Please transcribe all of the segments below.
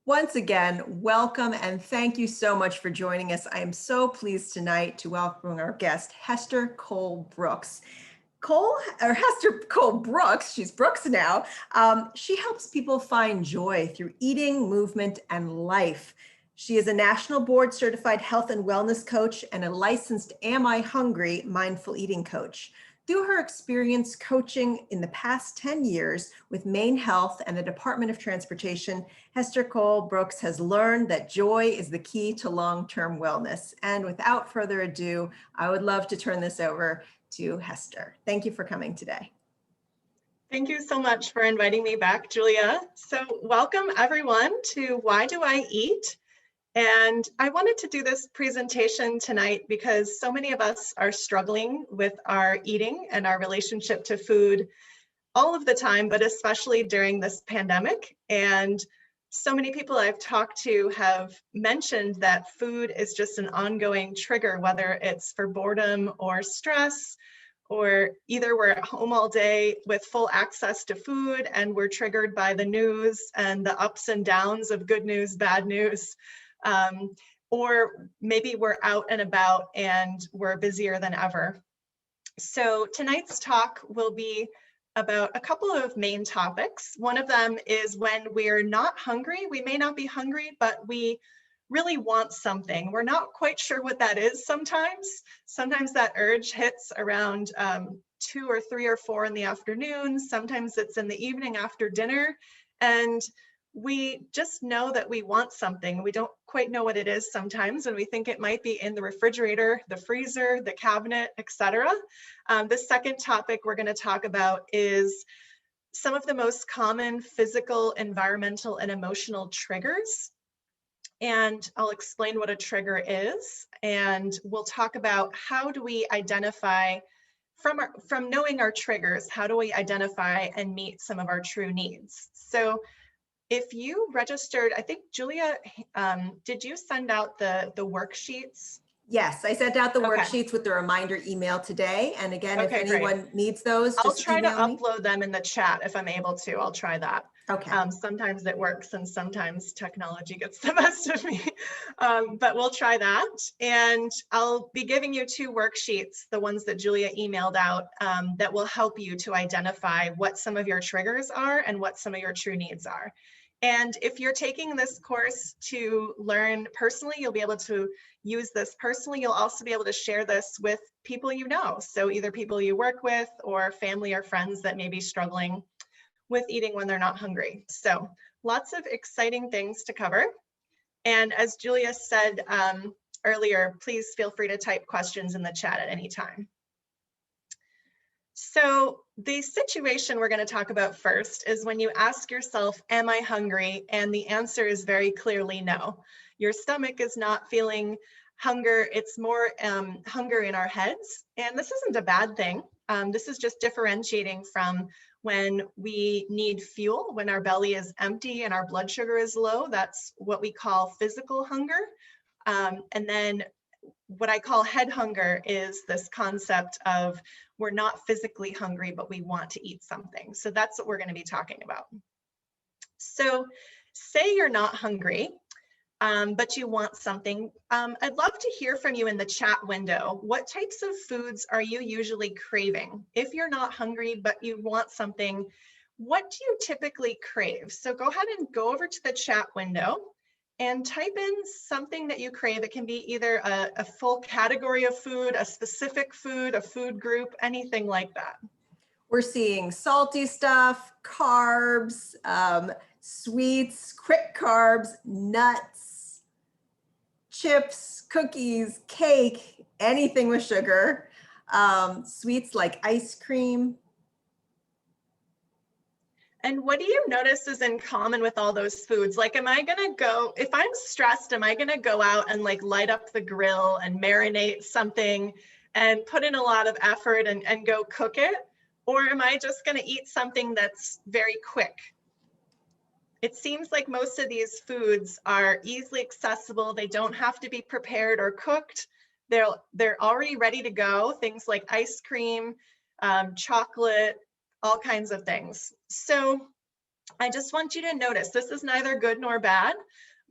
Once again, welcome and thank you so much for joining us. I am so pleased tonight to welcome our guest, Hester Kohl Brooks. Hester Kohl Brooks, she's Brooks now. She helps people find joy through eating, movement, and life. She is a national board certified health and wellness coach and a licensed Am I Hungry mindful eating coach. Through her experience coaching in the past 10 years with Maine Health and the Department of Transportation, Hester Kohl Brooks has learned that joy is the key to long-term wellness. And without further ado, I would love to turn this over to Hester. Thank you for coming today. Thank you so much for inviting me back, Julia. So welcome everyone to Why Do I Eat? And I wanted to do this presentation tonight because so many of us are struggling with our eating and our relationship to food all of the time, but especially during this pandemic. And so many people I've talked to have mentioned that food is just an ongoing trigger, whether it's for boredom or stress, or either we're at home all day with full access to food and we're triggered by the news and the ups and downs of good news, bad news. Or maybe we're out and about and we're busier than ever. So tonight's talk will be about a couple of main topics. One of them is when we're not hungry. We may not be hungry, but we really want something. We're not quite sure what that is sometimes. Sometimes that urge hits around 2 or 3 or 4 in the afternoon. Sometimes it's in the evening after dinner. And we just know that we want something. We don't quite know what it is sometimes, and we think it might be in the refrigerator, the freezer, the cabinet, etc. The second topic we're going to talk about is some of the most common physical, environmental, and emotional triggers. And I'll explain what a trigger is, and we'll talk about how do we identify from knowing our triggers, how do we identify and meet some of our true needs. So if you registered, I think Julia, did you send out the worksheets? Yes, I sent out the worksheets with the reminder email today. And again, if anyone needs those, I'll just try to email me. upload them in the chat if I'm able to. I'll try that. Okay. Sometimes it works and sometimes technology gets the best of me, but we'll try that. And I'll be giving you 2 worksheets, the ones that Julia emailed out, that will help you to identify what some of your triggers are and what some of your true needs are. And if you're taking this course to learn personally, you'll be able to use this personally. You'll also be able to share this with people you know. So either people you work with or family or friends that may be struggling with eating when they're not hungry. So lots of exciting things to cover. And as Julia said earlier, please feel free to type questions in the chat at any time. So the situation we're going to talk about first is when you ask yourself, am I hungry? And the answer is very clearly no. Your stomach is not feeling hunger. It's more hunger in our heads. And this isn't a bad thing. This is just differentiating from when we need fuel, when our belly is empty and our blood sugar is low. That's what we call physical hunger. And then what I call head hunger is this concept of we're not physically hungry, but we want to eat something. So that's what we're going to be talking about. So say you're not hungry, but you want something. I'd love to hear from you in the chat window. What types of foods are you usually craving? If you're not hungry, but you want something, what do you typically crave? So go ahead and go over to the chat window and type in something that you crave. It can be either a full category of food, a specific food, a food group, anything like that. We're seeing salty stuff, carbs, sweets, quick carbs, nuts, chips, cookies, cake, anything with sugar, sweets like ice cream. And what do you notice is in common with all those foods? Like, am I gonna go, if I'm stressed, am I gonna go out and like light up the grill and marinate something and put in a lot of effort and go cook it? Or am I just gonna eat something that's very quick? It seems like most of these foods are easily accessible. They don't have to be prepared or cooked. They're already ready to go. Things like ice cream, chocolate, all kinds of things. So I just want you to notice this is neither good nor bad,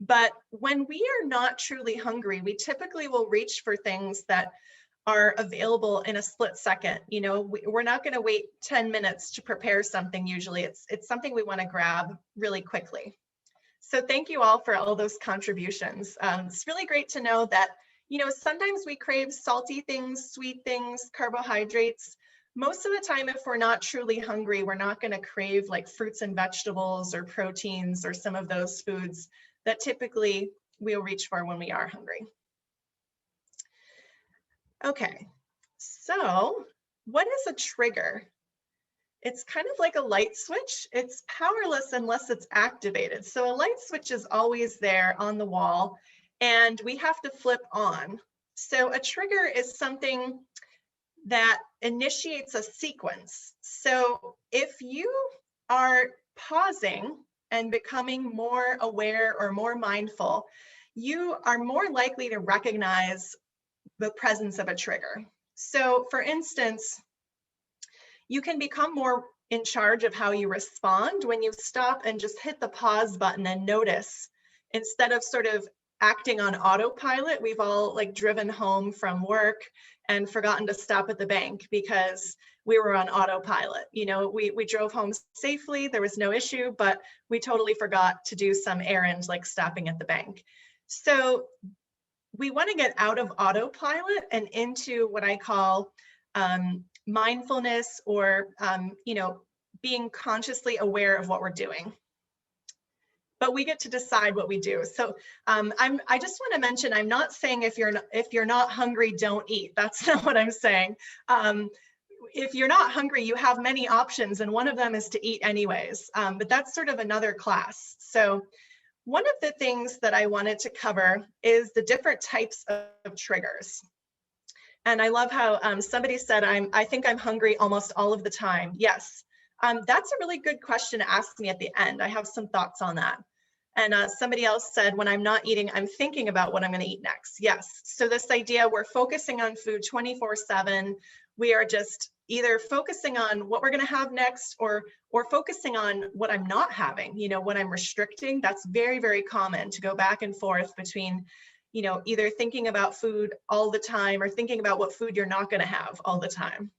but when we are not truly hungry, we typically will reach for things that are available in a split second. You know, we're not going to wait 10 minutes to prepare something. Usually it's something we want to grab really quickly. So thank you all for all those contributions. It's really great to know that, you know, sometimes we crave salty things, sweet things, carbohydrates. Most of the time, if we're not truly hungry, we're not going to crave like fruits and vegetables or proteins or some of those foods that typically we'll reach for when we are hungry. Okay, so what is a trigger? It's kind of like a light switch. It's powerless unless it's activated. So a light switch is always there on the wall and we have to flip on. So a trigger is something that initiates a sequence. So if you are pausing and becoming more aware or more mindful, you are more likely to recognize the presence of a trigger. So for instance, you can become more in charge of how you respond when you stop and just hit the pause button and notice, instead of sort of acting on autopilot. We've all like driven home from work and forgotten to stop at the bank because we were on autopilot. You know, we drove home safely, there was no issue, but we totally forgot to do some errand like stopping at the bank. So we want to get out of autopilot and into what I call mindfulness, or you know, being consciously aware of what we're doing. But we get to decide what we do. So I just want to mention, I'm not saying if you're not hungry, don't eat. That's not what I'm saying. If you're not hungry, you have many options, and one of them is to eat anyways. But that's sort of another class. So one of the things that I wanted to cover is the different types of triggers. And I love how somebody said, I think I'm hungry almost all of the time. Yes, that's a really good question to ask me at the end. I have some thoughts on that. And somebody else said, when I'm not eating, I'm thinking about what I'm going to eat next. Yes, so this idea, we're focusing on food 24/7. We are just either focusing on what we're going to have next, or focusing on what I'm not having, you know, what I'm restricting. That's very, very common to go back and forth between, you know, either thinking about food all the time or thinking about what food you're not going to have all the time.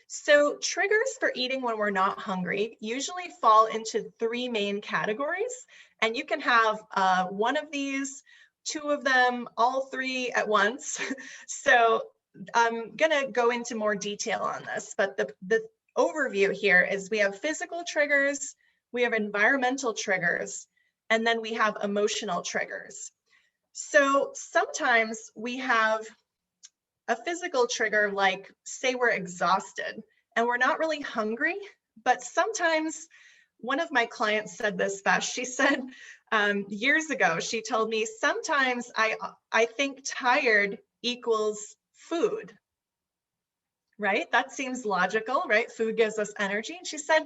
So triggers for eating when we're not hungry usually fall into three main categories, and you can have one of these, two of them, all three at once. So I'm going to go into more detail on this, but the overview here is we have physical triggers, we have environmental triggers, and then we have emotional triggers. So sometimes we have a physical trigger, like say we're exhausted and we're not really hungry, but sometimes one of my clients said this best. She said years ago, she told me, sometimes I think tired equals food, right? That seems logical, right? Food gives us energy. And she said,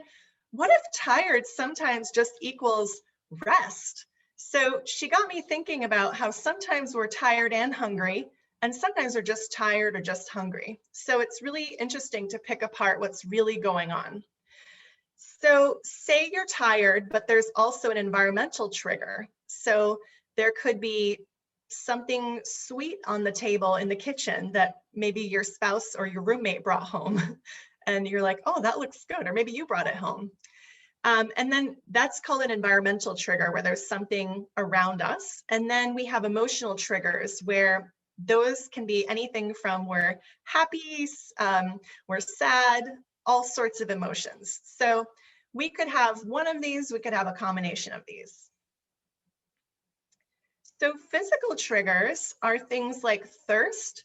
what if tired sometimes just equals rest? So she got me thinking about how sometimes we're tired and hungry, and sometimes we're just tired or just hungry. So it's really interesting to pick apart what's really going on. So say you're tired, but there's also an environmental trigger. So there could be something sweet on the table in the kitchen that maybe your spouse or your roommate brought home. And you're like, oh, that looks good. Or maybe you brought it home. And then that's called an environmental trigger, where there's something around us. And then we have emotional triggers, where those can be anything from we're happy, we're sad, all sorts of emotions. So we could have one of these, we could have a combination of these. So physical triggers are things like thirst,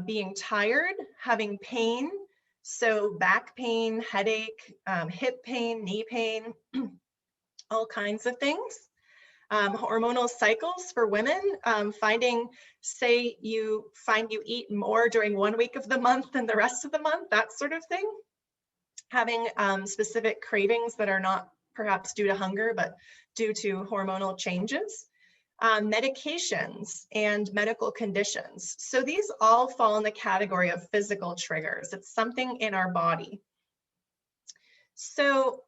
being tired, having pain, so back pain, headache, hip pain, knee pain, all kinds of things. Hormonal cycles for women, say you find you eat more during 1 week of the month than the rest of the month, that sort of thing. Having specific cravings that are not perhaps due to hunger, but due to hormonal changes. Medications and medical conditions. So these all fall in the category of physical triggers. It's something in our body. So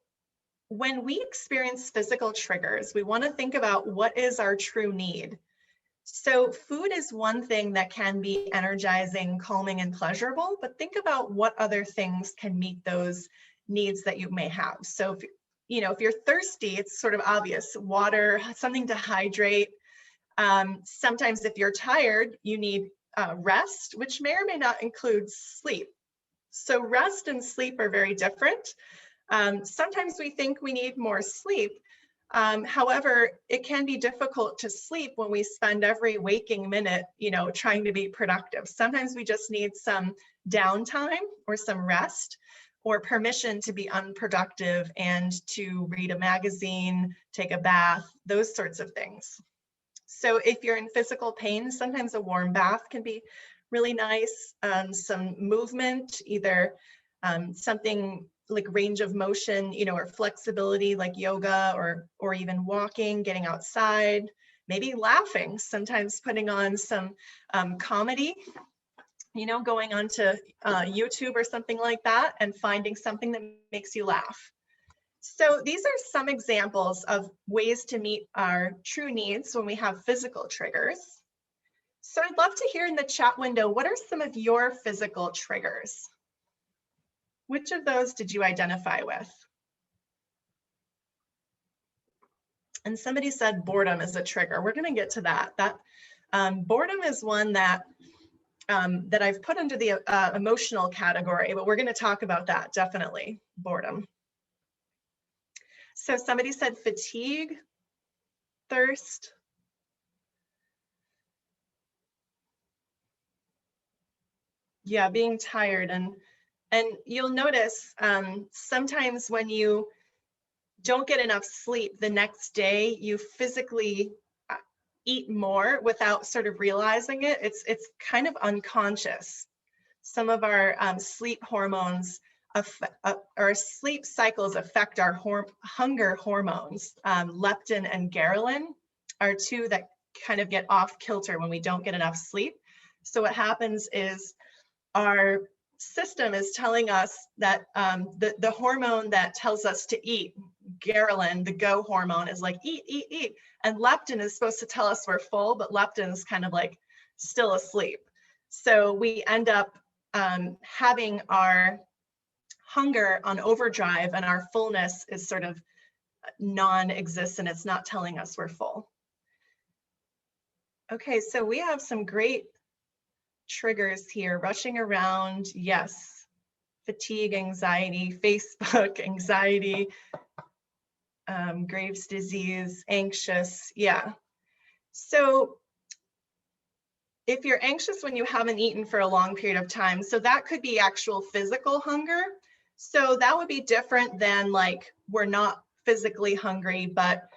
when we experience physical triggers, we want to think about what is our true need. So food is one thing that can be energizing, calming, and pleasurable, but think about what other things can meet those needs that you may have. So if you're thirsty, it's sort of obvious: water, something to hydrate. Sometimes if you're tired, you need rest, which may or may not include sleep. So rest and sleep are very different. Sometimes we think we need more sleep. However, it can be difficult to sleep when we spend every waking minute, trying to be productive. Sometimes we just need some downtime or some rest, or permission to be unproductive and to read a magazine, take a bath, those sorts of things. So if you're in physical pain, sometimes a warm bath can be really nice. Some movement, either something like range of motion, or flexibility like yoga, or even walking, getting outside, maybe laughing, sometimes putting on some comedy, going onto YouTube or something like that and finding something that makes you laugh. So these are some examples of ways to meet our true needs when we have physical triggers. So I'd love to hear in the chat window, what are some of your physical triggers? Which of those did you identify with? And somebody said boredom is a trigger. We're going to get to that. Boredom is one that I've put under the emotional category, but we're going to talk about that, definitely, boredom. So somebody said fatigue, thirst. Yeah, being tired. And you'll notice sometimes when you don't get enough sleep the next day, you physically eat more without sort of realizing it. It's kind of unconscious. Some of our sleep hormones, our sleep cycles affect our hunger hormones. Leptin and ghrelin are two that kind of get off kilter when we don't get enough sleep. So what happens is our system is telling us that the hormone that tells us to eat, ghrelin, the go hormone, is like eat, eat, eat. And leptin is supposed to tell us we're full, but leptin is kind of like still asleep. So we end up having our hunger on overdrive, and our fullness is sort of non-existent. It's not telling us we're full. Okay, so we have some great triggers here. Rushing around, yes. Fatigue, anxiety, Facebook, anxiety, Graves' disease, anxious, yeah. So if you're anxious when you haven't eaten for a long period of time, so that could be actual physical hunger. So that would be different than like we're not physically hungry, but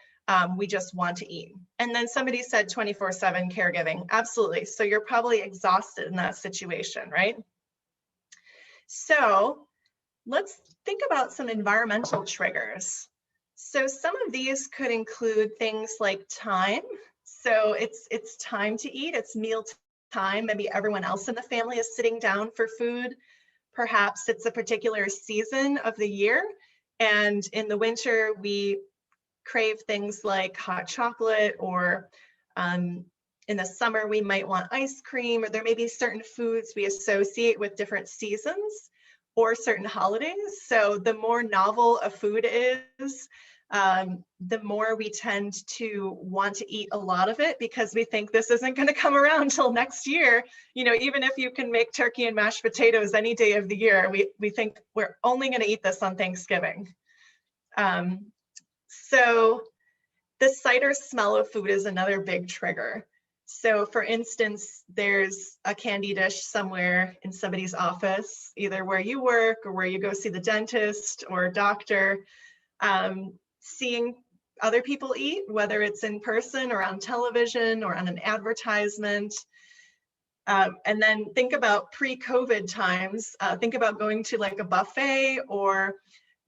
we just want to eat. And then somebody said 24/7 caregiving. Absolutely. So you're probably exhausted in that situation, right? So let's think about some environmental triggers. So some of these could include things like time. So it's time to eat, it's meal time. Maybe everyone else in the family is sitting down for food. Perhaps it's a particular season of the year. And in the winter, we crave things like hot chocolate, or in the summer, we might want ice cream, or there may be certain foods we associate with different seasons or certain holidays. So the more novel a food is, the more we tend to want to eat a lot of it, because we think this isn't going to come around until next year. Even if you can make turkey and mashed potatoes any day of the year, we think we're only going to eat this on Thanksgiving. So the sight or smell of food is another big trigger. So for instance, there's a candy dish somewhere in somebody's office, either where you work or where you go see the dentist or doctor. Seeing other people eat, whether it's in person or on television or on an advertisement. And then think about pre-COVID times. Think about going to like a buffet, or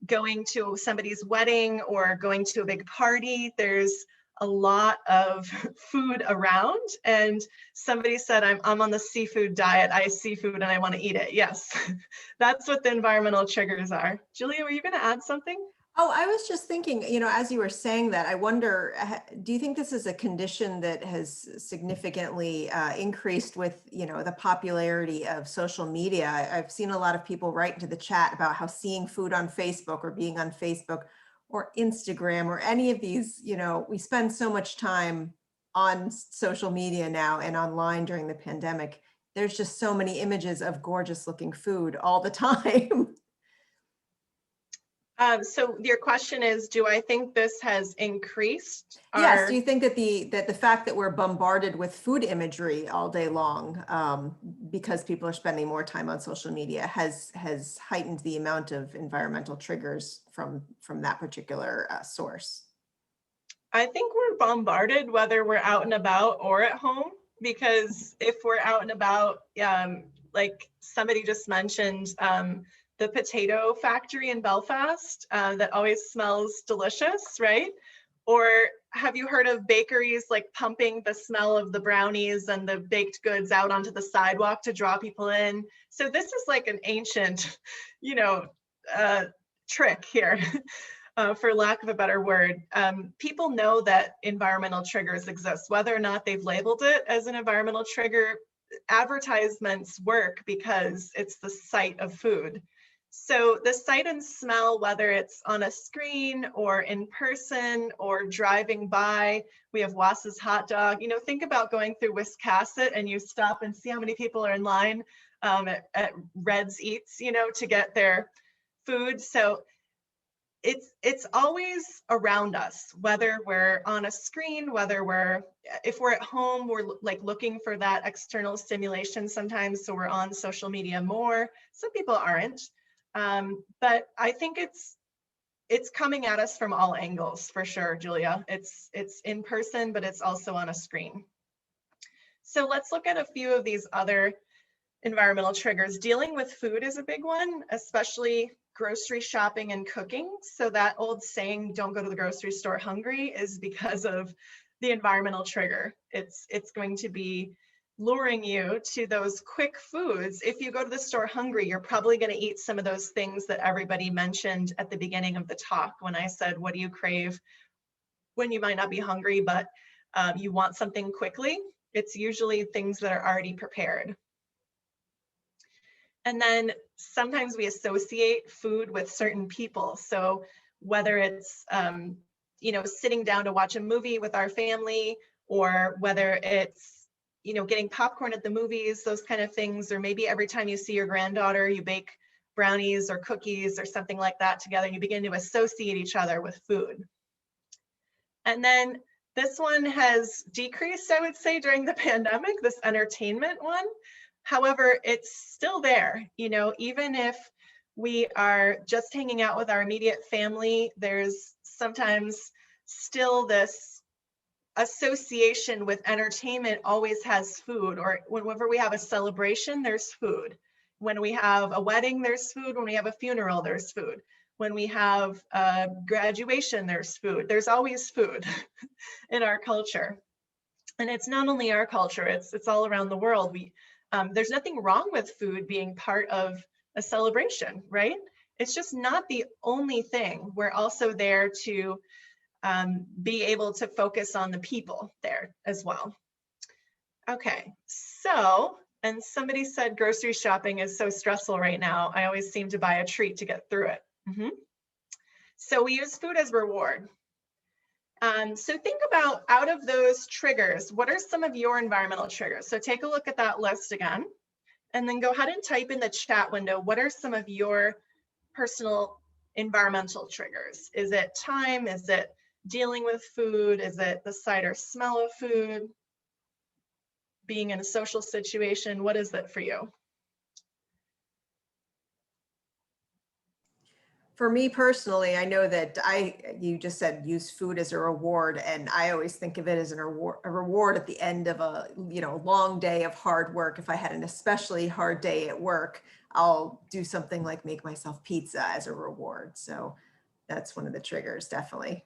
going to somebody's wedding, or going to a big party. There's a lot of food around, and somebody said, I'm on the seafood diet. I see food and I want to eat it. Yes, that's what the environmental triggers are. Julia, were you going to add something? Oh, I was just thinking, as you were saying that, I wonder, do you think this is a condition that has significantly increased with, the popularity of social media? I've seen a lot of people write into the chat about how seeing food on Facebook or being on Facebook or Instagram or any of these, we spend so much time on social media now and online during the pandemic. There's just so many images of gorgeous looking food all the time. So your question is, do I think this has increased Yes, do our, you think that the fact that we're bombarded with food imagery all day long, because people are spending more time on social media, has heightened the amount of environmental triggers from that particular source? I think we're bombarded whether we're out and about or at home, because if we're out and about, like somebody just mentioned, the potato factory in Belfast that always smells delicious, right? Or have you heard of bakeries like pumping the smell of the brownies and the baked goods out onto the sidewalk to draw people in? So this is like an ancient, you know, uh, trick here. For lack of a better word, people know that environmental triggers exist, whether or not they've labeled it as an environmental trigger. Advertisements work because it's the sight of food. So the sight and smell, whether it's on a screen or in person or driving by, we have Wass's hot dog. Think about going through Wiscasset and you stop and see how many people are in line at Red's Eats, to get their food. So it's always around us, whether we're on a screen, if we're at home, we're like looking for that external stimulation sometimes, so we're on social media more. Some people aren't, but I think it's coming at us from all angles for sure, Julia. It's in person, but it's also on a screen. So let's look at a few of these other environmental triggers. Dealing with food is a big one, especially grocery shopping and cooking. So that old saying, don't go to the grocery store hungry, is because of the environmental trigger. It's going to be luring you to those quick foods. If you go to the store hungry, you're probably going to eat some of those things that everybody mentioned at the beginning of the talk when I said, what do you crave when you might not be hungry, but you want something quickly? It's usually things that are already prepared. And then sometimes we associate food with certain people. So whether it's, sitting down to watch a movie with our family, or whether it's, getting popcorn at the movies, those kind of things, or maybe every time you see your granddaughter, you bake brownies or cookies or something like that together, and you begin to associate each other with food. And then this one has decreased, I would say, during the pandemic, this entertainment one. However, it's still there. Even if we are just hanging out with our immediate family, there's sometimes still this association with entertainment always has food, or whenever we have a celebration, there's food. When we have a wedding, there's food. When we have a funeral, there's food. When we have a graduation, there's food. There's always food in our culture. And it's not only our culture, it's all around the world. There's nothing wrong with food being part of a celebration, right? It's just not the only thing. We're also there to be able to focus on the people there as well. Okay, so, and somebody said grocery shopping is so stressful right now. I always seem to buy a treat to get through it. So we use food as reward. So think about, out of those triggers, what are some of your environmental triggers? So take a look at that list again, and then go ahead and type in the chat window, what are some of your personal environmental triggers? Is it time? Is it dealing with food? Is it the sight or smell of food? Being in a social situation? What is it for you? For me personally, I know that you just said use food as a reward, and I always think of it as a reward at the end of a long day of hard work. If I had an especially hard day at work, I'll do something like make myself pizza as a reward. So that's one of the triggers, definitely.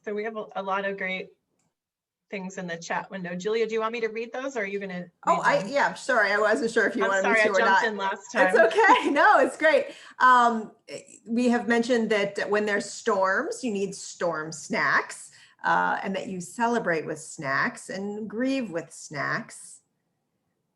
So we have a lot of great things in the chat window. Julia, do you want me to read those, or are you going to? Yeah, sorry. I wasn't sure if you I'm wanted sorry, me to I or not. jumped in last time. It's okay. No, it's great. We have mentioned that when there's storms, you need storm snacks, and that you celebrate with snacks and grieve with snacks.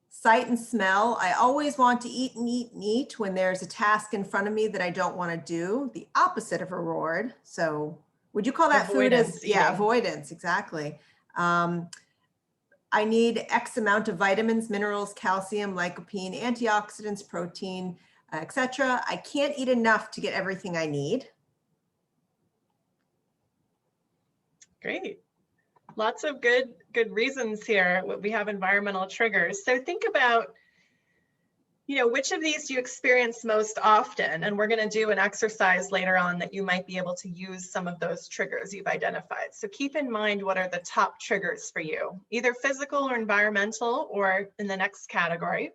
Sight and smell. I always want to eat and eat and eat when there's a task in front of me that I don't want to do, the opposite of reward. So would you call that food as, yeah, avoidance, exactly. I need X amount of vitamins, minerals, calcium, lycopene, antioxidants, protein, etc. I can't eat enough to get everything I need. Great. Lots of good reasons here. We have environmental triggers. So think about, which of these do you experience most often? And we're going to do an exercise later on that you might be able to use some of those triggers you've identified. So keep in mind what are the top triggers for you, either physical or environmental, or in the next category.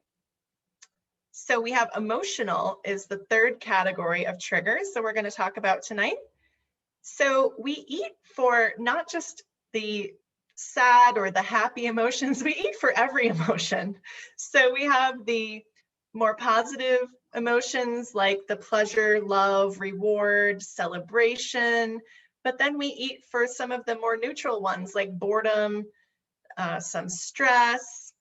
So we have emotional is the third category of triggers that we're going to talk about tonight. So we eat for not just the sad or the happy emotions, we eat for every emotion. So we have the more positive emotions like the pleasure, love, reward, celebration, but then we eat for some of the more neutral ones like boredom, some stress,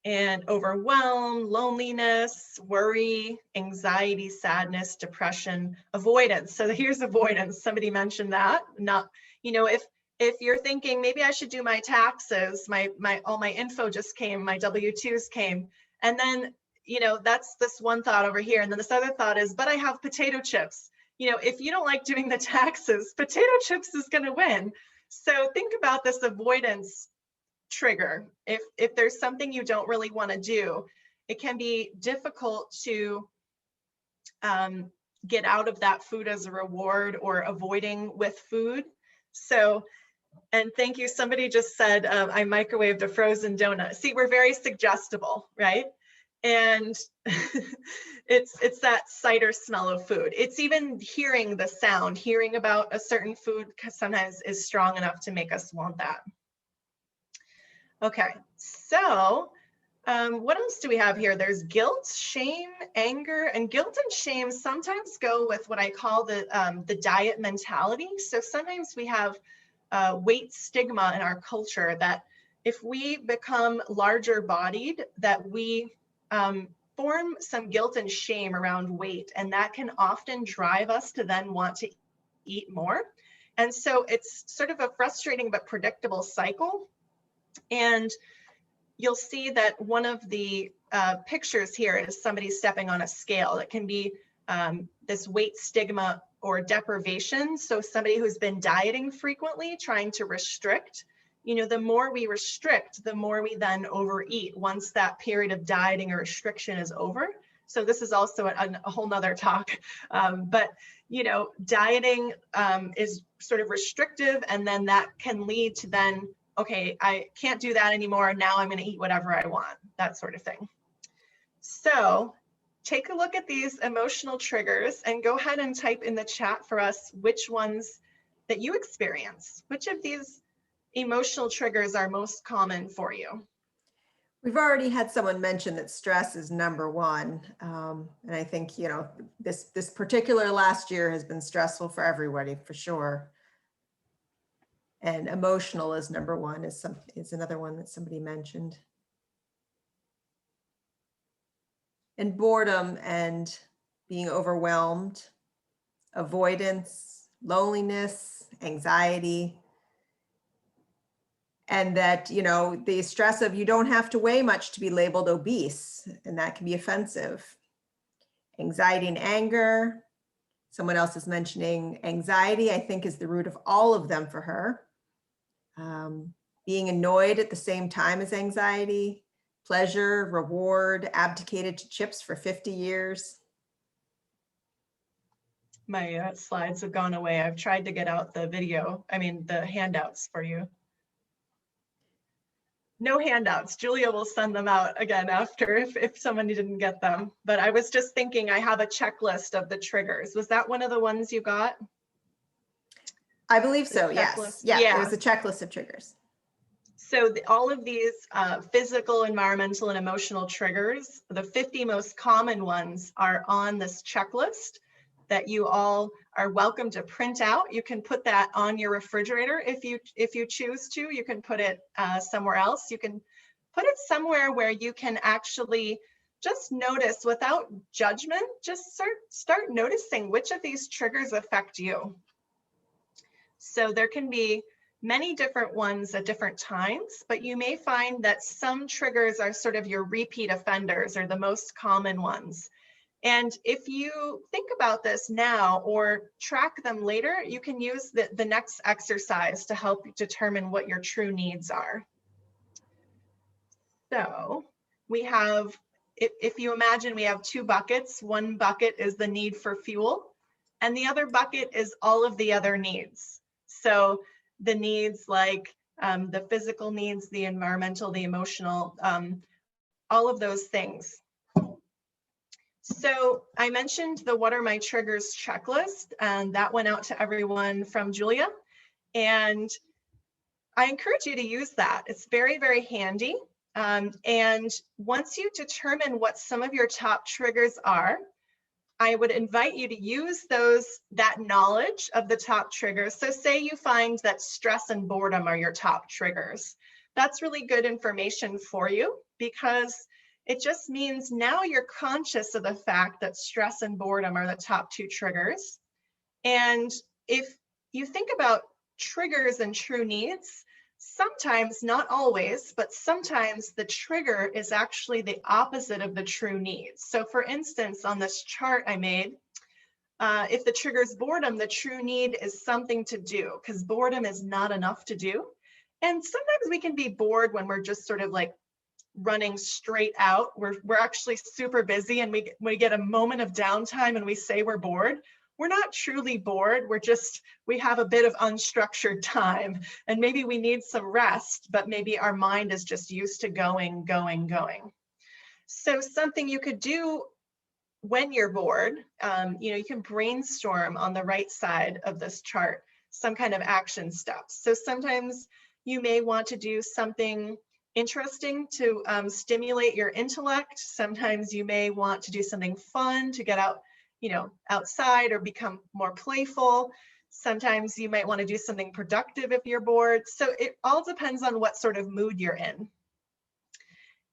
and overwhelm, loneliness, worry, anxiety, sadness, depression, avoidance. So here's avoidance. Somebody mentioned that. Not, if you're thinking maybe I should do my taxes, all my info just came, my W-2s came, and then that's this one thought over here, and then this other thought is, but I have potato chips. If you don't like doing the taxes, potato chips is going to win. So think about this avoidance trigger. If there's something you don't really want to do, it can be difficult to get out of that food as a reward or avoiding with food. So, and thank you, somebody just said, I microwaved a frozen donut. See, we're very suggestible, right? And it's that sight or smell of food. It's even hearing the sound, hearing about a certain food sometimes is strong enough to make us want that. Okay, so what else do we have here? There's guilt, shame, anger, and guilt and shame sometimes go with what I call the diet mentality. So sometimes we have weight stigma in our culture that if we become larger bodied, that we form some guilt and shame around weight, and that can often drive us to then want to eat more. And so it's sort of a frustrating but predictable cycle. And you'll see that one of the pictures here is somebody stepping on a scale. It can be this weight stigma or deprivation. So somebody who's been dieting frequently, trying to restrict, the more we restrict, the more we then overeat once that period of dieting or restriction is over. So this is also a whole nother talk. But, dieting is sort of restrictive, and then that can lead to then, okay, I can't do that anymore. Now I'm going to eat whatever I want, that sort of thing. So take a look at these emotional triggers and go ahead and type in the chat for us which ones that you experience. Which of these emotional triggers are most common for you? We've already had someone mention that stress is number one. And I think, this particular last year has been stressful for everybody, for sure. And emotional is number one, is another one that somebody mentioned. And boredom and being overwhelmed, avoidance, loneliness, anxiety. And that, the stress of you don't have to weigh much to be labeled obese, and that can be offensive. Anxiety and anger. Someone else is mentioning anxiety, I think, is the root of all of them for her. Being annoyed at the same time as anxiety, pleasure, reward, abdicated to chips for 50 years. My slides have gone away. I've tried to get out the handouts for you. No handouts. Julia will send them out again after if someone didn't get them. But I was just thinking I have a checklist of the triggers. Was that one of the ones you got? I believe The so, yes. checklist. Yeah, Yeah. there's a checklist of triggers. So all of these physical, environmental, and emotional triggers, the 50 most common ones are on this checklist that you all are welcome to print out. You can put that on your refrigerator if you choose to. You can put it somewhere else. You can put it somewhere where you can actually just notice without judgment, just start noticing which of these triggers affect you. So there can be many different ones at different times, but you may find that some triggers are sort of your repeat offenders or the most common ones. And if you think about this now or track them later, you can use the next exercise to help determine what your true needs are. So we have, if you imagine we have two buckets, one bucket is the need for fuel, and the other bucket is all of the other needs. So the needs like the physical needs, the environmental, the emotional, all of those things. So I mentioned the What Are My Triggers checklist, and that went out to everyone from Julia. And I encourage you to use that. It's very, very handy. And once you determine what some of your top triggers are, I would invite you to use that knowledge of the top triggers. So say you find that stress and boredom are your top triggers. That's really good information for you because it just means now you're conscious of the fact that stress and boredom are the top two triggers. And if you think about triggers and true needs, sometimes, not always, but sometimes the trigger is actually the opposite of the true needs. So for instance, on this chart I made, if the trigger is boredom, the true need is something to do because boredom is not enough to do. And sometimes we can be bored when we're just sort of like running straight out. We're actually super busy and we get a moment of downtime and we say we're bored. We're not truly bored. We have a bit of unstructured time and maybe we need some rest, but maybe our mind is just used to going. So something you could do when you're bored, you can brainstorm on the right side of this chart, some kind of action steps. So sometimes you may want to do something interesting to stimulate your intellect. Sometimes you may want to do something fun to get out, outside or become more playful. Sometimes you might want to do something productive if you're bored. So it all depends on what sort of mood you're in.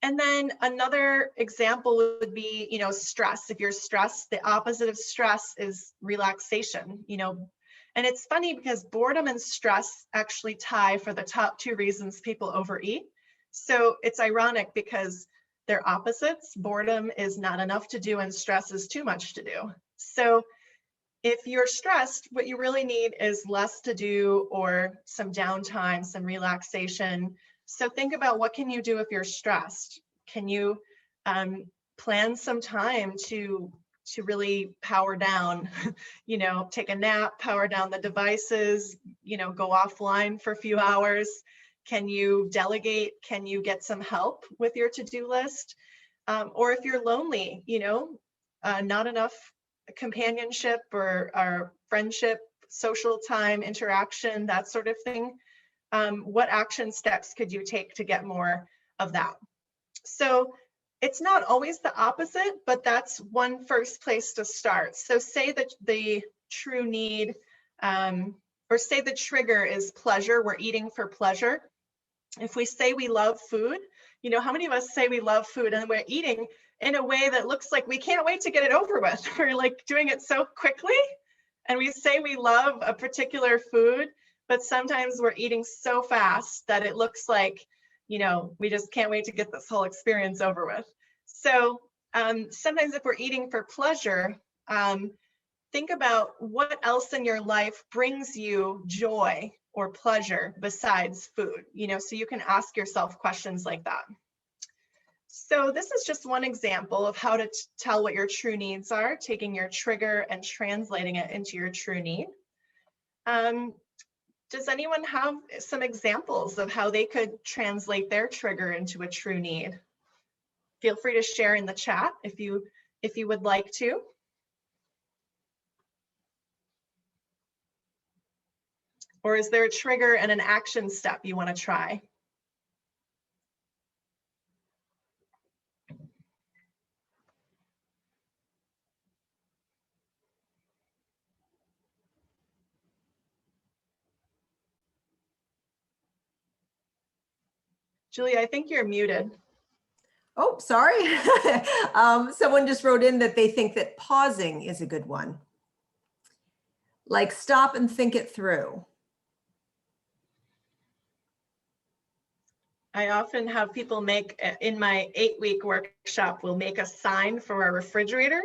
And then another example would be, stress. If you're stressed, the opposite of stress is relaxation, And it's funny because boredom and stress actually tie for the top two reasons people overeat. So it's ironic because they're opposites. Boredom is not enough to do and stress is too much to do. So if you're stressed, what you really need is less to do or some downtime, some relaxation. So think about what can you do if you're stressed? Can you plan some time to really power down, take a nap, power down the devices, go offline for a few hours? Can you delegate? Can you get some help with your to-do list? Or if you're lonely, not enough companionship or friendship, social time, interaction, that sort of thing. What action steps could you take to get more of that? So it's not always the opposite, but that's one first place to start. So say that the true need, or say the trigger is pleasure, we're eating for pleasure. If we say we love food, how many of us say we love food and we're eating in a way that looks like we can't wait to get it over with? We're like doing it so quickly and we say we love a particular food, but sometimes we're eating so fast that it looks like, we just can't wait to get this whole experience over with. So sometimes if we're eating for pleasure, think about what else in your life brings you joy or pleasure besides food, so you can ask yourself questions like that. So this is just one example of how to tell what your true needs are, taking your trigger and translating it into your true need. Does anyone have some examples of how they could translate their trigger into a true need? Feel free to share in the chat if you would like to. Or is there a trigger and an action step you want to try? Julia, I think you're muted. Oh, sorry. Someone just wrote in that they think that pausing is a good one. Like stop and think it through. I often have people make, in my 8-week workshop, we'll make a sign for our refrigerator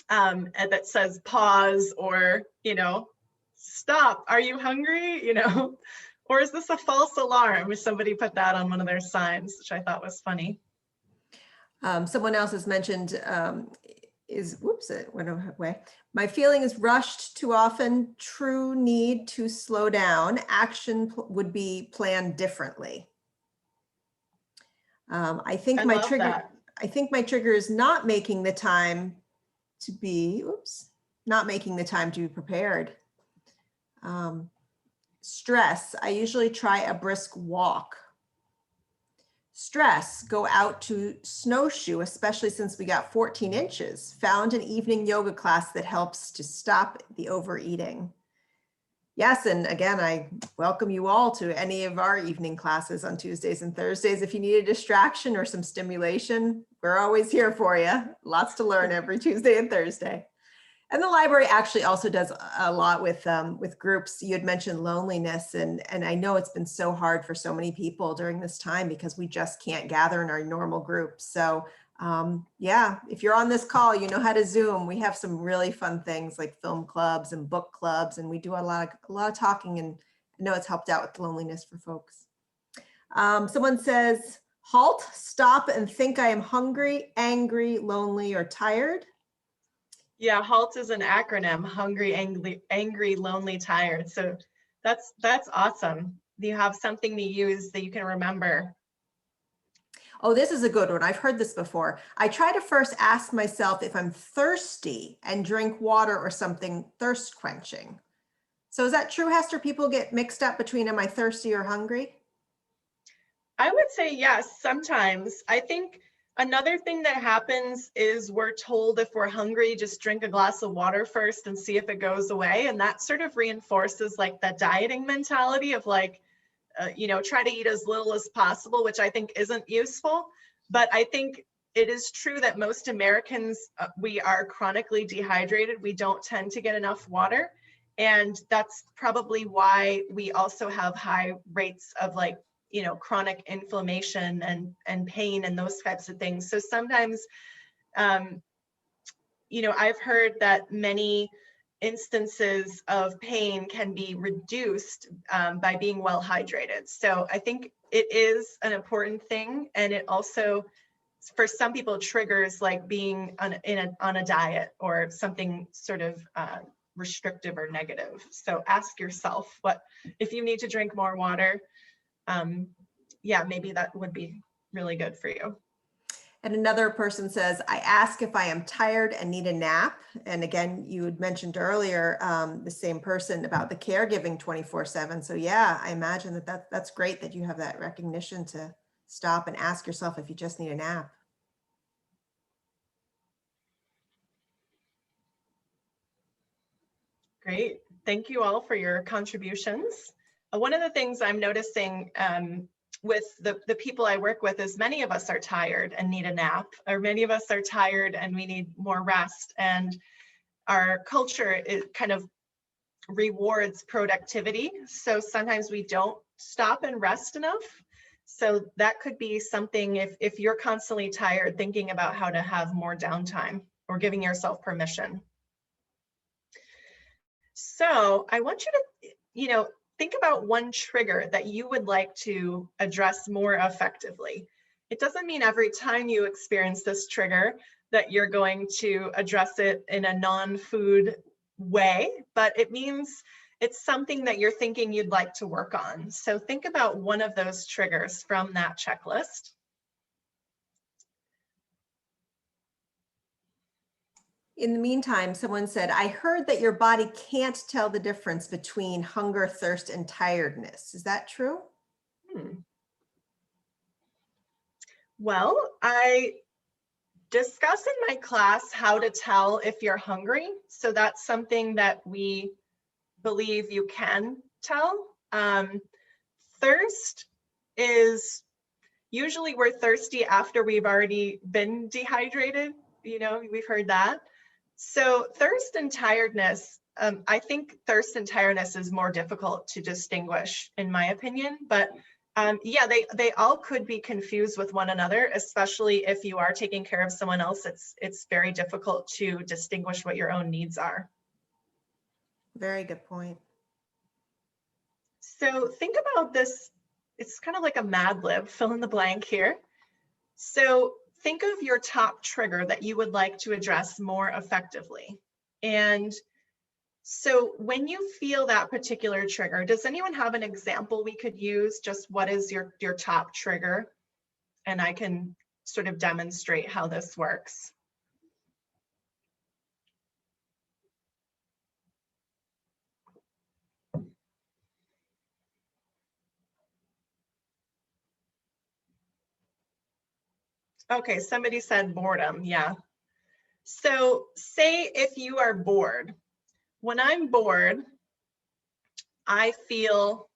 and that says pause, or, you know, stop, are you hungry? You know, or is this a false alarm? Somebody put that on one of their signs, which I thought was funny. Someone else has mentioned whoops, it went away. My feeling is rushed too often, true need to slow down. Action would be planned differently. I think my trigger is not making the time to be, not making the time to be prepared. Stress, I usually try a brisk walk. Stress, go out to snowshoe, especially since we got 14 inches. Found an evening yoga class that helps to stop the overeating. Yes, and again, I welcome you all to any of our evening classes on Tuesdays and Thursdays. If you need a distraction or some stimulation, we're always here for you. Lots to learn every Tuesday and Thursday. And the library actually also does a lot with groups. You had mentioned loneliness, and I know it's been so hard for so many people during this time because we just can't gather in our normal groups. So yeah, if you're on this call, you know how to Zoom. We have some really fun things like film clubs and book clubs, and we do a lot of talking, and I know it's helped out with loneliness for folks. Someone says, halt, stop, and think I am hungry, angry, lonely, or tired. Yeah, HALT is an acronym: hungry, angry, lonely, tired. So that's awesome. You have something to use that you can remember. Oh, this is a good one. I've heard this before. I try to first ask myself if I'm thirsty and drink water or something thirst quenching. So is that true, Hester? People get mixed up between am I thirsty or hungry? I would say yes, sometimes. I think another thing that happens is we're told if we're hungry, just drink a glass of water first and see if it goes away. And that sort of reinforces like that dieting mentality of like, you know, try to eat as little as possible, which I think isn't useful. But I think it is true that most Americans, we are chronically dehydrated. We don't tend to get enough water. And that's probably why we also have high rates of like, you know, chronic inflammation and pain and those types of things. So sometimes, you know, I've heard that many instances of pain can be reduced by being well hydrated. So I think it is an important thing. And it also, for some people, triggers like being on a diet or something sort of restrictive or negative. So ask yourself, what if you need to drink more water? Yeah, maybe that would be really good for you. And another person says, I ask if I am tired and need a nap. And again, you had mentioned earlier, the same person about the caregiving 24/7. So yeah, I imagine that's great that you have that recognition to stop and ask yourself if you just need a nap. Great. Thank you all for your contributions. One of the things I'm noticing with the people I work with is many of us are tired and need a nap, or many of us are tired and we need more rest. And our culture, it kind of rewards productivity. So sometimes we don't stop and rest enough. So that could be something, if you're constantly tired, thinking about how to have more downtime or giving yourself permission. So I want you to, you know, think about one trigger that you would like to address more effectively. It doesn't mean every time you experience this trigger that you're going to address it in a non-food way, but it means it's something that you're thinking you'd like to work on. So think about one of those triggers from that checklist. In the meantime, someone said, I heard that your body can't tell the difference between hunger, thirst, and tiredness. Is that true? Hmm. Well, I discuss in my class how to tell if you're hungry. So that's something that we believe you can tell. Thirst is usually we're thirsty after we've already been dehydrated. You know, we've heard that. So thirst and tiredness, I think thirst and tiredness is more difficult to distinguish in my opinion, but yeah, they all could be confused with one another, especially if you are taking care of someone else. It's very difficult to distinguish what your own needs are. Very good point. So think about this. It's kind of like a Mad Lib, fill in the blank here. So think of your top trigger that you would like to address more effectively. And so when you feel that particular trigger, does anyone have an example we could use? Just what is your top trigger? And I can sort of demonstrate how this works. Okay, somebody said boredom, yeah. So say if you are bored, when I'm bored, I feel,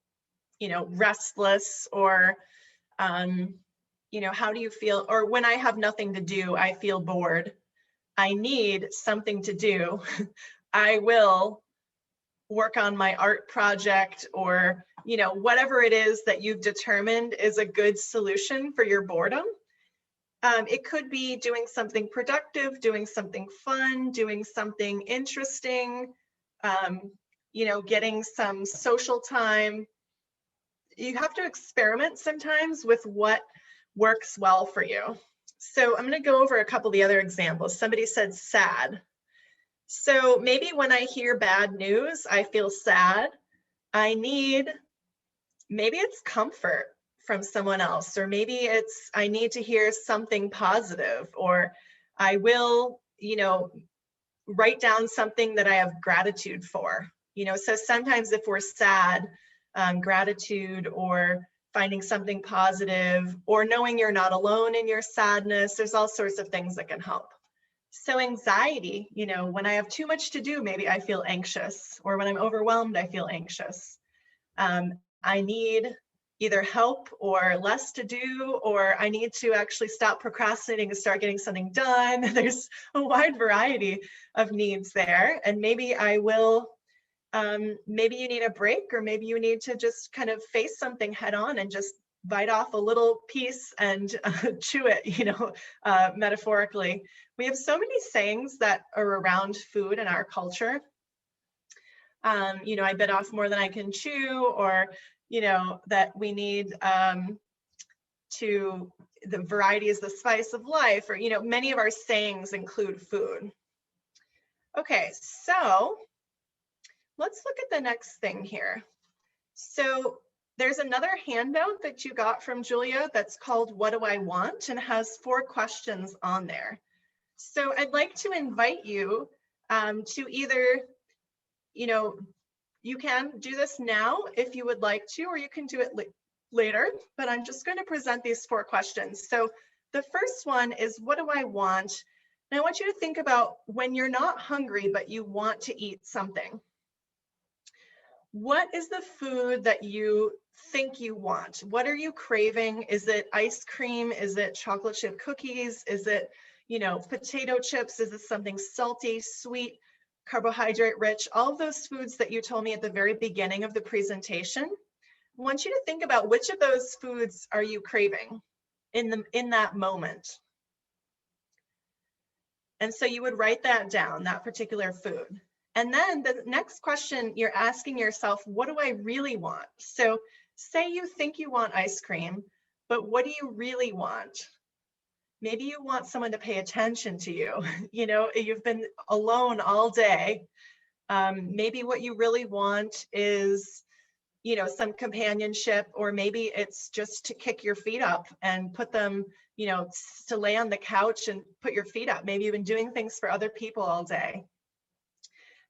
restless or, how do you feel? Or when I have nothing to do, I feel bored. I need something to do. I will work on my art project or, whatever it is that you've determined is a good solution for your boredom. It could be doing something productive, doing something fun, doing something interesting, getting some social time. You have to experiment sometimes with what works well for you. So I'm going to go over a couple of the other examples. Somebody said sad. So maybe when I hear bad news, I feel sad. Maybe it's comfort from someone else, or maybe it's, I need to hear something positive, or I will, write down something that I have gratitude for. So sometimes if we're sad, gratitude or finding something positive or knowing you're not alone in your sadness, there's all sorts of things that can help. So anxiety, when I have too much to do, maybe I feel anxious, or when I'm overwhelmed, I feel anxious. I need either help or less to do, or I need to actually stop procrastinating and start getting something done. There's a wide variety of needs there. And maybe I will, maybe you need a break, or maybe you need to just kind of face something head on and just bite off a little piece and chew it, metaphorically. We have so many sayings that are around food in our culture. I bit off more than I can chew, or, that we need the variety is the spice of life, or, many of our sayings include food. Okay, so let's look at the next thing here. So there's another handout that you got from Julia that's called What Do I Want? And has 4 questions on there. So I'd like to invite you to either, you can do this now if you would like to, or you can do it later, but I'm just going to present these 4 questions. So the first one is, what do I want? And I want you to think about when you're not hungry, but you want to eat something. What is the food that you think you want? What are you craving? Is it ice cream? Is it chocolate chip cookies? Is it, potato chips? Is it something salty, sweet, carbohydrate rich? All of those foods that you told me at the very beginning of the presentation. I want you to think about which of those foods are you craving in that moment. And so you would write that down, that particular food. And then the next question, you're asking yourself, what do I really want? So say you think you want ice cream, but what do you really want? Maybe you want someone to pay attention to you. You've been alone all day. Maybe what you really want is, some companionship, or maybe it's just to kick your feet up and put them, to lay on the couch and put your feet up. Maybe you've been doing things for other people all day.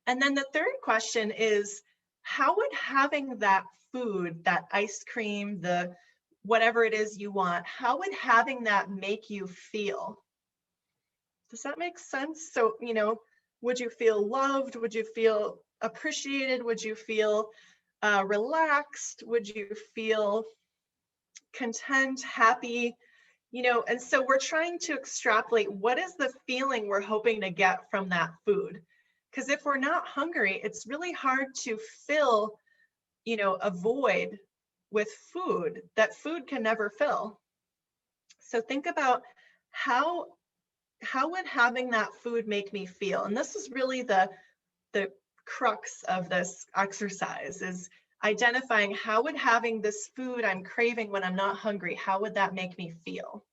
And then the third question is, how would having that food, that ice cream, the whatever it is you want, how would having that make you feel? Does that make sense? So, would you feel loved? Would you feel appreciated? Would you feel relaxed? Would you feel content, happy? And so we're trying to extrapolate, what is the feeling we're hoping to get from that food? Because if we're not hungry, it's really hard to fill, a void with food that food can never fill. So think about how would having that food make me feel? And this is really the crux of this exercise, is identifying how would having this food I'm craving when I'm not hungry, how would that make me feel?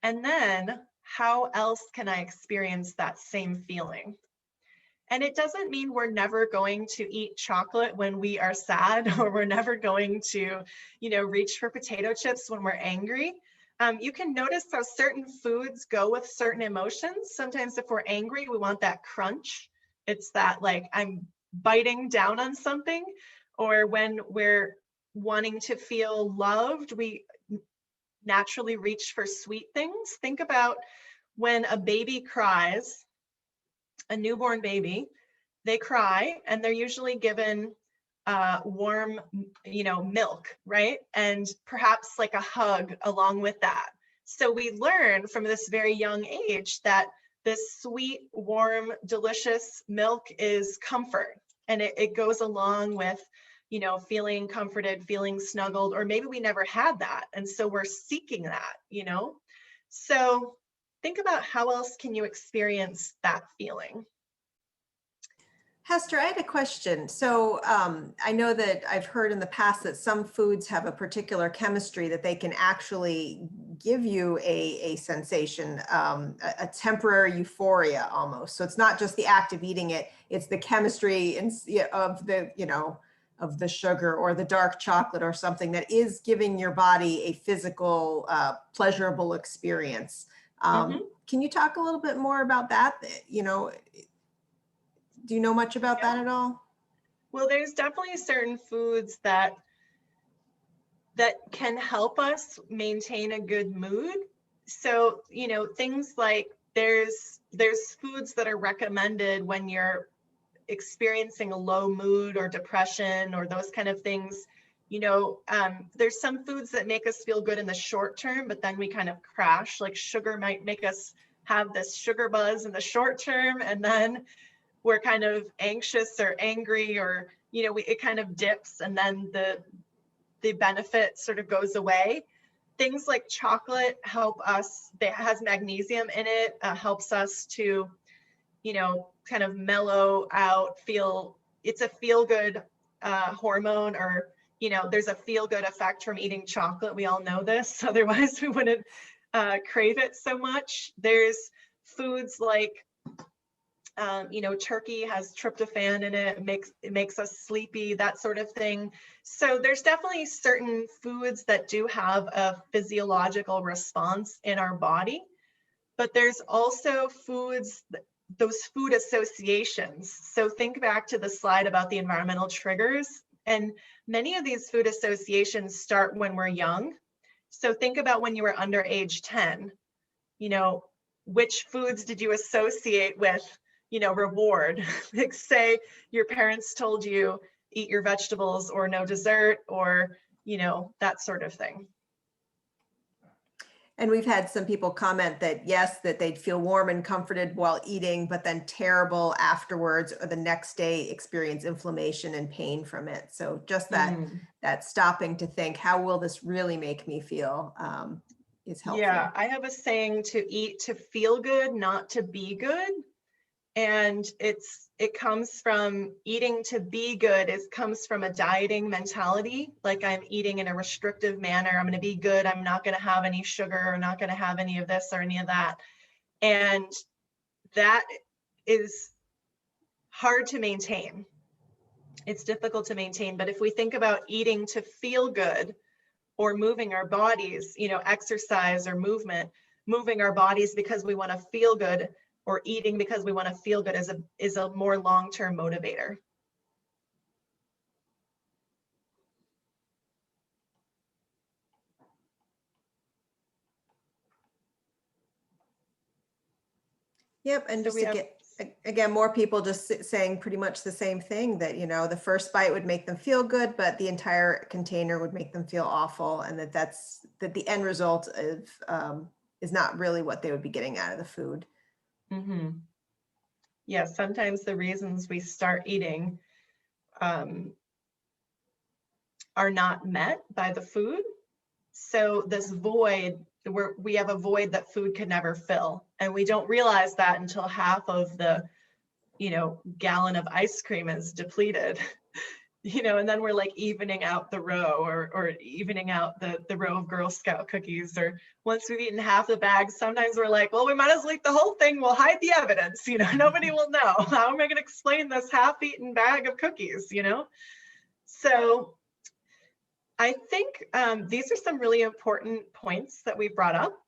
And then how else can I experience that same feeling? And it doesn't mean we're never going to eat chocolate when we are sad, or we're never going to, reach for potato chips when we're angry. You can notice how certain foods go with certain emotions. Sometimes if we're angry, we want that crunch. It's that, like, I'm biting down on something. Or when we're wanting to feel loved, we naturally reach for sweet things. Think about when a baby cries, a newborn baby, they cry and they're usually given warm, milk, right? And perhaps like a hug along with that. So we learn from this very young age that this sweet, warm, delicious milk is comfort. And it goes along with, feeling comforted, feeling snuggled, or maybe we never had that. And so we're seeking that, So think about how else can you experience that feeling? Hester, I had a question. So I know that I've heard in the past that some foods have a particular chemistry that they can actually give you a sensation, a temporary euphoria almost. So it's not just the act of eating it, it's the chemistry of the sugar or the dark chocolate or something that is giving your body a physical, pleasurable experience. Can you talk a little bit more about that? Do you know much about that at all? Well, there's definitely certain foods that can help us maintain a good mood. So, things like there's foods that are recommended when you're experiencing a low mood or depression or those kind of things. There's some foods that make us feel good in the short term, but then we kind of crash. Like sugar might make us have this sugar buzz in the short term, and then we're kind of anxious or angry, or it kind of dips, and then the benefit sort of goes away. Things like chocolate help us. It has magnesium in it, helps us to kind of mellow out, it's a feel-good hormone, or there's a feel-good effect from eating chocolate. We all know this, otherwise we wouldn't crave it so much. There's foods like turkey has tryptophan in it. It makes us sleepy, that sort of thing. So there's definitely certain foods that do have a physiological response in our body, but there's also foods, those food associations. So think back to the slide about the environmental triggers, and many of these food associations start when we're young. So think about when you were under age 10, which foods did you associate with reward? Like, say your parents told you eat your vegetables or no dessert, or that sort of thing. And we've had some people comment that yes, that they'd feel warm and comforted while eating, but then terrible afterwards, or the next day experience inflammation and pain from it. So just that stopping to think, how will this really make me feel, is helpful. Yeah, I have a saying, to eat to feel good, not to be good. And it comes from eating to be good. It comes from a dieting mentality. Like, I'm eating in a restrictive manner. I'm going to be good. I'm not going to have any sugar, or not going to have any of this or any of that. And that is hard to maintain. it's difficult to maintain. But if we think about eating to feel good or moving our bodies, you know, exercise or movement, moving our bodies because we want to feel good, or eating because we want to feel good is a more long-term motivator. Yep, and So just we to have, get, again, more people just saying pretty much the same thing, that, you know, the first bite would make them feel good, but the entire container would make them feel awful, and that the end result of is not really what they would be getting out of the food. mm-hmm. Yeah, sometimes the reasons we start eating are not met by the food. So this void, where we have a void that food can never fill, and we don't realize that until half of the, you know, gallon of ice cream is depleted. You know, and then we're like evening out the row, or evening out the row of Girl Scout cookies. Or once we've eaten half the bag, sometimes we're like, well, we might as well eat the whole thing. We'll hide the evidence. You know, nobody will know. How am I going to explain this half-eaten bag of cookies? You know, so I think these are some really important points that we brought up.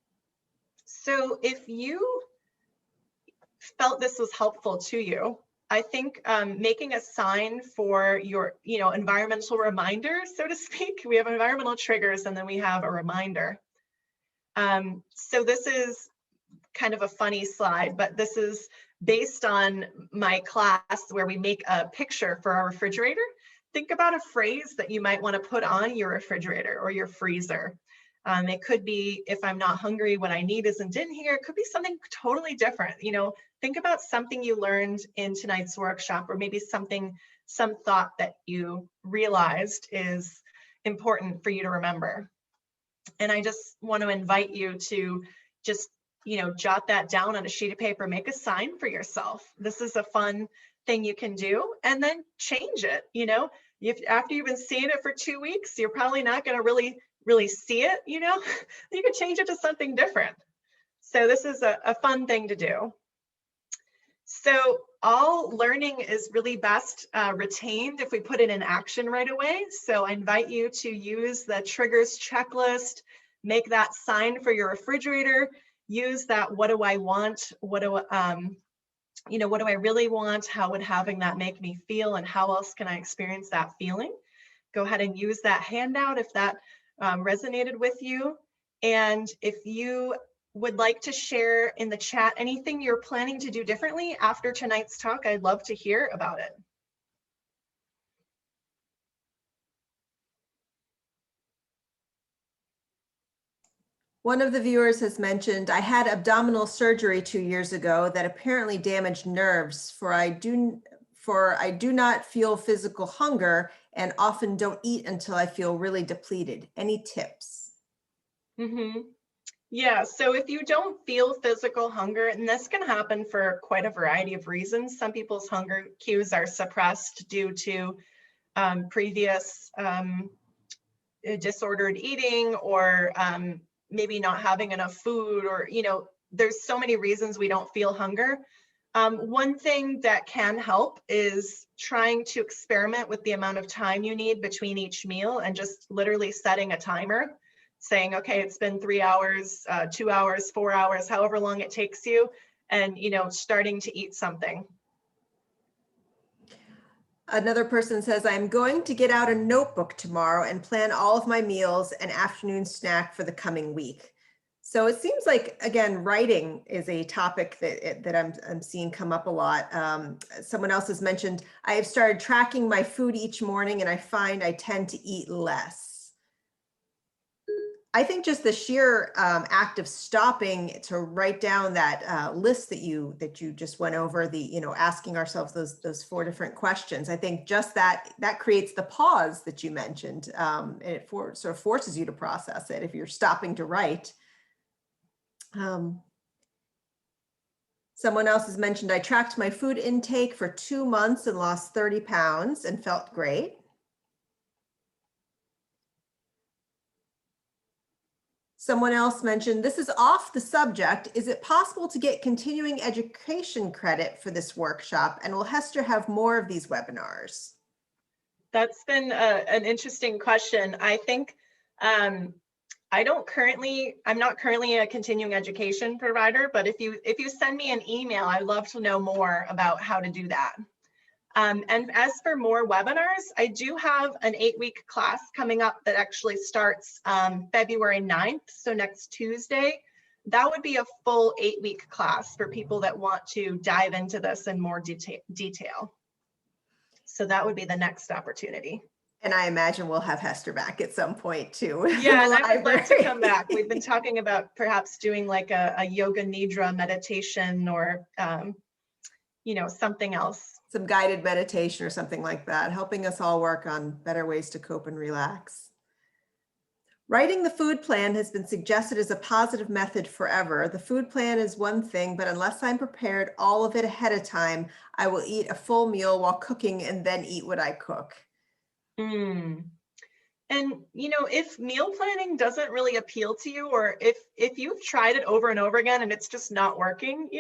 So if you felt this was helpful to you, I think making a sign for your, you know, environmental reminder, so to speak. We have environmental triggers, and then we have a reminder. So this is kind of a funny slide, but this is based on my class where we make a picture for our refrigerator. Think about a phrase that you might want to put on your refrigerator or your freezer. It could be, if I'm not hungry, what I need isn't in here. It could be something totally different. You know, think about something you learned in tonight's workshop, or maybe some thought that you realized is important for you to remember. And I just want to invite you to just, you know, jot that down on a sheet of paper, make a sign for yourself. This is a fun thing you can do, and then change it. You know, after you've been seeing it for 2 weeks, you're probably not going to really see it. You know, you could change it to something different. So this is a fun thing to do. So all learning is really best retained if we put it in action right away. So I invite you to use the triggers checklist, make that sign for your refrigerator, use that what do I want, you know, what do I really want, how would having that make me feel, and how else can I experience that feeling? Go ahead and use that handout if that resonated with you. And if you would like to share in the chat anything you're planning to do differently after tonight's talk, I'd love to hear about it. One of the viewers has mentioned, I had abdominal surgery 2 years ago that apparently damaged nerves, for I do not feel physical hunger and often don't eat until I feel really depleted. Any tips? Mm-hmm. Yeah, so if you don't feel physical hunger, and this can happen for quite a variety of reasons. Some people's hunger cues are suppressed due to previous disordered eating, or maybe not having enough food, or, you know, there's so many reasons we don't feel hunger. One thing that can help is trying to experiment with the amount of time you need between each meal, and just literally setting a timer, saying, okay, it's been 3 hours, 2 hours, 4 hours, however long it takes you, and, you know, starting to eat something. Another person says, I'm going to get out a notebook tomorrow and plan all of my meals and afternoon snack for the coming week. So it seems like, again, writing is a topic that I'm seeing come up a lot. Someone else has mentioned, I have started tracking my food each morning and I find I tend to eat less. I think just the sheer act of stopping to write down that list that you just went over, the, you know, asking ourselves those 4 different questions. I think just that creates the pause that you mentioned, and it sort of forces you to process it if you're stopping to write. Someone else has mentioned, I tracked my food intake for 2 months and lost 30 pounds and felt great. Someone else mentioned, this is off the subject. Is it possible to get continuing education credit for this workshop? And will Hester have more of these webinars? That's been an interesting question. I think I'm not currently a continuing education provider, but if you send me an email, I'd love to know more about how to do that. And as for more webinars, I do have an 8-week class coming up that actually starts February 9th, so next Tuesday. That would be a full 8-week class for people that want to dive into this in more detail. So that would be the next opportunity. And I imagine we'll have Hester back at some point too. Yeah, and I would love to come back. We've been talking about perhaps doing like a yoga nidra meditation or, something else. Some guided meditation or something like that, helping us all work on better ways to cope and relax. Writing the food plan has been suggested as a positive method forever. The food plan is one thing, but unless I'm prepared all of it ahead of time, I will eat a full meal while cooking and then eat what I cook. And, if meal planning doesn't really appeal to you, or if you've tried it over and over again and it's just not working,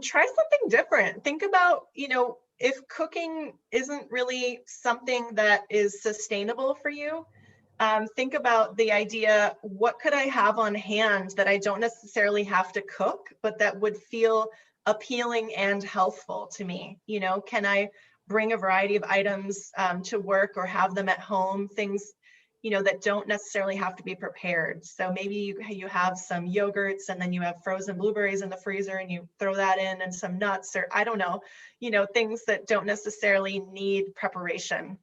try something different. Think about, if cooking isn't really something that is sustainable for you, think about the idea, what could I have on hand that I don't necessarily have to cook, but that would feel appealing and healthful to me? Can I bring a variety of items to work or have them at home, things that don't necessarily have to be prepared. So maybe you have some yogurts and then you have frozen blueberries in the freezer and you throw that in and some nuts, or I don't know, things that don't necessarily need preparation.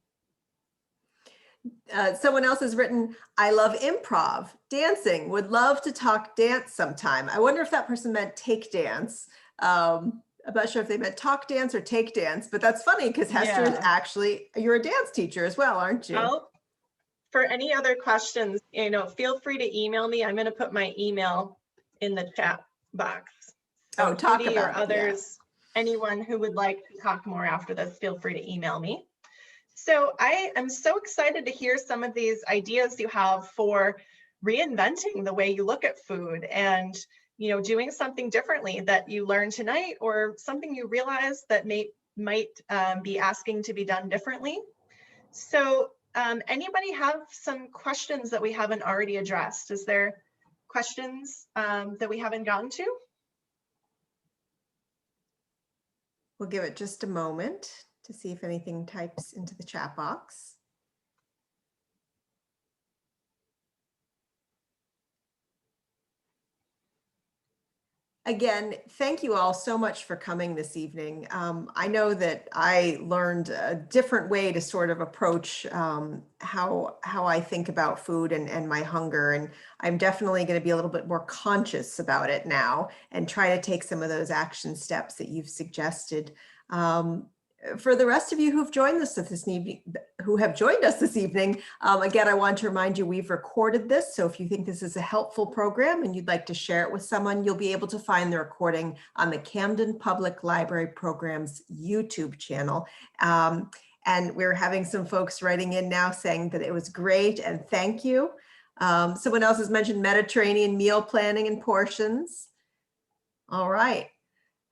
Someone else has written, I love improv, dancing, would love to talk dance sometime. I wonder if that person meant take dance. I'm not sure if they meant talk dance or take dance, but that's funny because Hester is actually, you're a dance teacher as well, aren't you? Well, for any other questions, feel free to email me. I'm going to put my email in the chat box. So talk about or others, anyone who would like to talk more after this, feel free to email me. So I am so excited to hear some of these ideas you have for reinventing the way you look at food and, doing something differently that you learned tonight, or something you realize that might be asking to be done differently. So anybody have some questions that we haven't already addressed? Is there questions that we haven't gotten to? We'll give it just a moment to see if anything types into the chat box. Again, thank you all so much for coming this evening. I know that I learned a different way to sort of approach how I think about food and my hunger. And I'm definitely going to be a little bit more conscious about it now and try to take some of those action steps that you've suggested. For the rest of you who've joined us this evening, again, I want to remind you we've recorded this. So if you think this is a helpful program and you'd like to share it with someone, you'll be able to find the recording on the Camden Public Library Program's YouTube channel. And we're having some folks writing in now saying that it was great and thank you. Someone else has mentioned Mediterranean meal planning and portions. All right.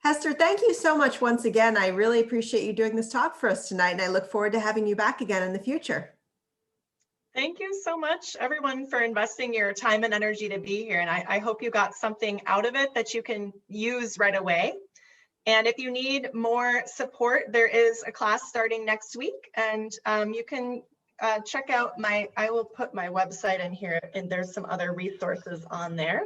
Hester, thank you so much once again. I really appreciate you doing this talk for us tonight, and I look forward to having you back again in the future. Thank you so much, everyone, for investing your time and energy to be here. And I hope you got something out of it that you can use right away. And if you need more support, there is a class starting next week, and you can check out I will put my website in here, and there's some other resources on there.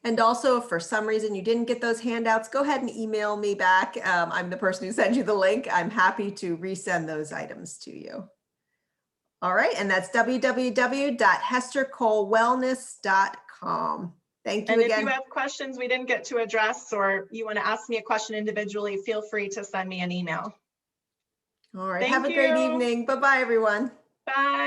And also, if for some reason you didn't get those handouts, go ahead and email me back. I'm the person who sent you the link. I'm happy to resend those items to you. All right, and that's www.hesterkohlwellness.com. Thank you again. And if you have questions we didn't get to address, or you want to ask me a question individually, feel free to send me an email. All right, have a great evening. Bye-bye, everyone. Bye.